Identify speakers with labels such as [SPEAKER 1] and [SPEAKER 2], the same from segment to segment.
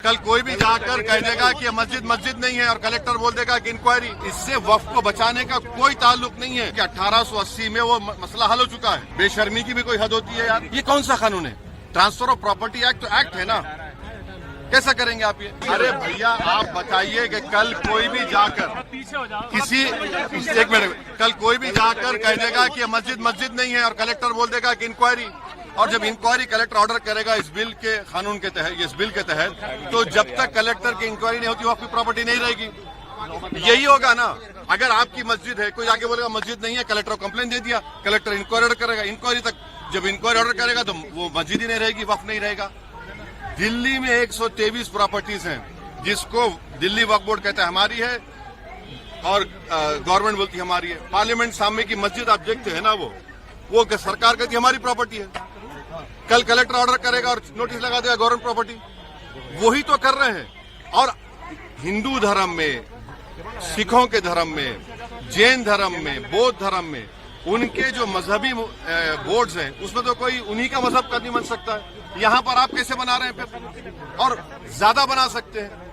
[SPEAKER 1] कल कोई भी जाकर कह देगा कि मस्जिद मस्जिद नहीं है और कलेक्टर बोल देगा कि इंक्वायरी। इससे वक्फ को बचाने का कोई ताल्लुक नहीं है कि 1880 में वो मसला हल हो चुका है। बेशर्मी की भी कोई हद होती है यार। ये कौन सा कानून है? ट्रांसफर ऑफ प्रॉपर्टी एक्ट तो एक्ट है ना, कैसा करेंगे आप ये? अरे भैया आप बताइए कि कल कोई भी जाकर किसी एक मिनट, कल कोई भी जाकर कह देगा कि मस्जिद मस्जिद नहीं है और कलेक्टर बोल देगा कि इंक्वायरी। और जब इंक्वायरी कलेक्टर ऑर्डर करेगा इस बिल के कानून के तहत, इस बिल के तहत, तो जब तक कलेक्टर की इंक्वायरी नहीं होती वक्फ की प्रॉपर्टी नहीं रहेगी। यही होगा ना। अगर आपकी मस्जिद है, कोई आके बोलेगा मस्जिद नहीं है, कलेक्टर को कंप्लेन दे दिया, कलेक्टर इंक्वायरी ऑर्डर करेगा, इंक्वायरी तक जब इंक्वायरी ऑर्डर करेगा तो वो मस्जिद ही नहीं रहेगी, वक्फ नहीं रहेगा। दिल्ली में 123 प्रॉपर्टीज हैं जिसको दिल्ली वक्फ बोर्ड कहता है हमारी है और गवर्नमेंट बोलती है हमारी है। पार्लियामेंट सामने की मस्जिद आप देखते हैं ना, वो सरकार कहती है हमारी प्रॉपर्टी है। कल कलेक्टर ऑर्डर करेगा और नोटिस लगा देगा गवर्नमेंट प्रॉपर्टी। वही तो कर रहे हैं। और हिंदू धर्म में, सिखों के धर्म में, जैन धर्म में, बौद्ध धर्म में उनके जो मजहबी बोर्ड्स हैं उसमें तो कोई उन्हीं का मजहब का नहीं बन सकता है। यहाँ पर आप कैसे बना रहे हैं फिर? और ज्यादा बना सकते हैं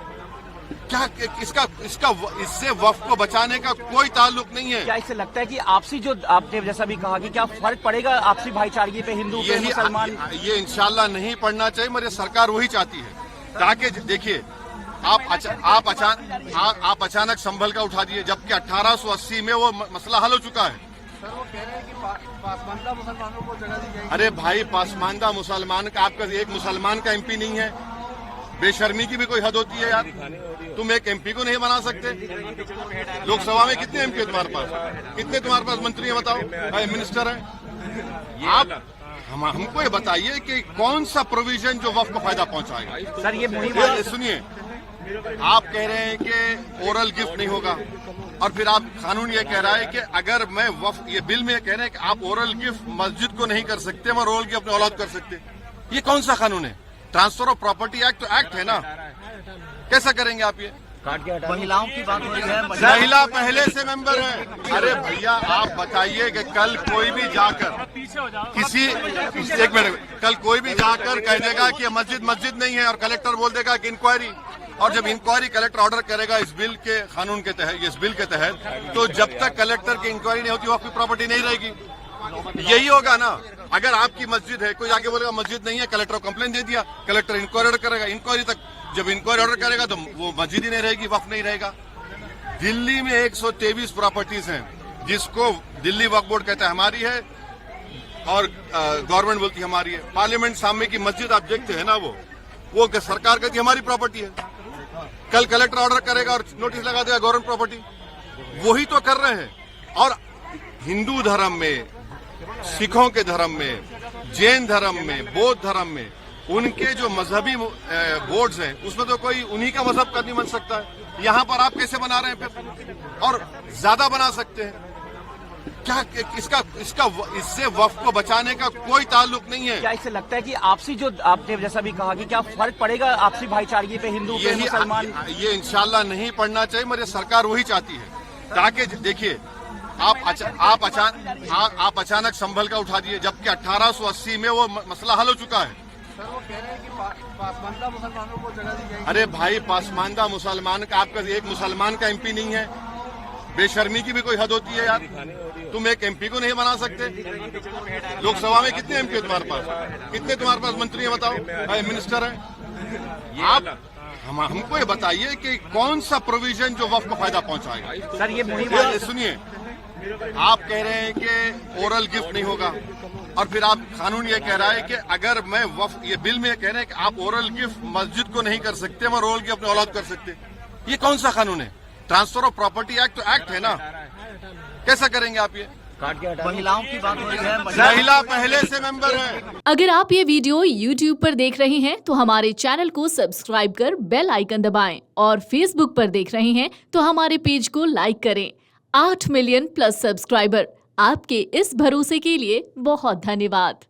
[SPEAKER 1] क्या? इससे वक्फ को बचाने का कोई ताल्लुक नहीं है।
[SPEAKER 2] क्या इससे लगता है कि आपसी, जो आपने जैसा भी कहा, कि क्या फर्क पड़ेगा आपसी भाईचारे पे हिंदू पे मुसलमान?
[SPEAKER 1] ये इंशाल्लाह नहीं पड़ना चाहिए। मेरी सरकार वही चाहती है। ताकि देखिए आप अचानक संभल का उठा दिए, जबकि 1880 में वो मसला हल हो चुका है।
[SPEAKER 3] वो कह रहे हैं कि पासमानदा मुसलमानों को जगह दी जाएगी।
[SPEAKER 1] अरे भाई पासमानदा मुसलमान का, आपका एक मुसलमान का एमपी नहीं है। बेशर्मी की भी कोई हद होती है यार। तुम एक एमपी को नहीं बना सकते? लोकसभा में कितने एमपी है तुम्हारे पास? कितने तुम्हारे पास मंत्री हैं बताओ, मिनिस्टर हैं? आप हमको ये बताइए कि कौन सा प्रोविजन जो वक्फ को फायदा पहुंचाएगा।
[SPEAKER 2] सर ये
[SPEAKER 1] सुनिए, आप कह रहे हैं कि ओरल गिफ्ट नहीं होगा और फिर आप कानून ये कह रहा है कि अगर मैं वक्फ, ये बिल में कह रहे हैं कि आप ओरल गिफ्ट मस्जिद को नहीं कर सकते मगर ओरल गिफ्ट अपने औलाद कर सकते। ये कौन सा कानून है? ट्रांसफर ऑफ प्रॉपर्टी एक्ट तो एक्ट है ना, कैसा करेंगे आप ये?
[SPEAKER 2] महिलाओं की बात हो रही है।
[SPEAKER 1] महिला पहले से मेंबर है। अरे भैया आप बताइए कि कल कोई भी जाकर किसी एक मिनट, कल कोई भी जाकर कह देगा कि मस्जिद मस्जिद नहीं है और कलेक्टर बोल देगा कि इंक्वायरी। और जब इंक्वायरी कलेक्टर ऑर्डर करेगा इस बिल के कानून के तहत, इस बिल के तहत, तो जब तक कलेक्टर की इंक्वायरी नहीं होती वक्फ की प्रॉपर्टी नहीं रहेगी। यही होगा ना। अगर आपकी मस्जिद है, कोई आके बोलेगा मस्जिद नहीं है, कलेक्टर को कंप्लेन दे दिया, कलेक्टर इंक्वायरी ऑर्डर करेगा, इंक्वायरी तक जब इंक्वायरी ऑर्डर करेगा तो वो मस्जिद ही नहीं रहेगी, वक्फ नहीं रहेगा। दिल्ली में 123 प्रॉपर्टीज हैं जिसको दिल्ली वक्फ बोर्ड कहता है हमारी है और गवर्नमेंट बोलती है हमारी है। पार्लियामेंट सामने की मस्जिद आप देखते हैं ना, वो सरकार कहती है हमारी प्रॉपर्टी है। कल कलेक्टर ऑर्डर करेगा और नोटिस लगा देगा गवर्नमेंट प्रॉपर्टी। वही तो कर रहे हैं। और हिंदू धर्म में, सिखों के धर्म में, जैन धर्म में, बौद्ध धर्म में उनके जो मजहबी बोर्ड्स हैं उसमें तो कोई उन्हीं का मजहब का नहीं बन सकता है। यहाँ पर आप कैसे बना रहे हैं फिर? और ज्यादा बना सकते हैं क्या? इससे वक्फ को बचाने का कोई ताल्लुक नहीं है।
[SPEAKER 2] क्या इससे लगता है कि आपसी, जो आपने जैसा भी कहा, कि क्या फर्क पड़ेगा आपसी भाईचारे पे हिंदू पे मुसलमान?
[SPEAKER 1] ये इंशाल्लाह नहीं पड़ना चाहिए। मेरी सरकार वही चाहती है। ताकि देखिए आप अचानक संभल का उठा दिए, जबकि 1880 में वो मसला हल हो चुका है।
[SPEAKER 3] वो कह रहे हैं कि पासमानदा मुसलमानों को जगह दी जाएगी।
[SPEAKER 1] अरे भाई पासमानदा मुसलमान का, आपका एक मुसलमान का एमपी नहीं है। बेशर्मी की भी कोई हद होती है यार। तुम एक एमपी को नहीं बना सकते? लोकसभा में कितने एमपी है तुम्हारे पास? कितने तुम्हारे पास मंत्री हैं बताओ, मिनिस्टर हैं? आप हमको ये बताइए कि कौन सा प्रोविजन जो वक्फ को फायदा पहुंचाएगा।
[SPEAKER 2] सर ये
[SPEAKER 1] सुनिए, आप कह रहे हैं कि ओरल गिफ्ट नहीं होगा और फिर आप कानून ये कह रहा है कि अगर मैं वक्फ, ये बिल में कह रहे हैं कि आप ओरल गिफ्ट मस्जिद को नहीं कर सकते मगर ओरल गिफ्ट अपने औलाद कर सकते। ये कौन सा कानून है? ट्रांसफर ऑफ प्रॉपर्टी एक्ट तो एक्ट है ना, कैसा करेंगे आप ये?
[SPEAKER 2] महिलाओं की बात हो रही है।
[SPEAKER 1] महिला पहले से मेंबर है।
[SPEAKER 4] अगर आप ये वीडियो YouTube पर देख रहे हैं तो हमारे चैनल को सब्सक्राइब कर बेल आइकन दबाएं और Facebook पर देख रहे हैं तो हमारे पेज को लाइक करें। 8 मिलियन प्लस सब्सक्राइबर, आपके इस भरोसे के लिए बहुत धन्यवाद।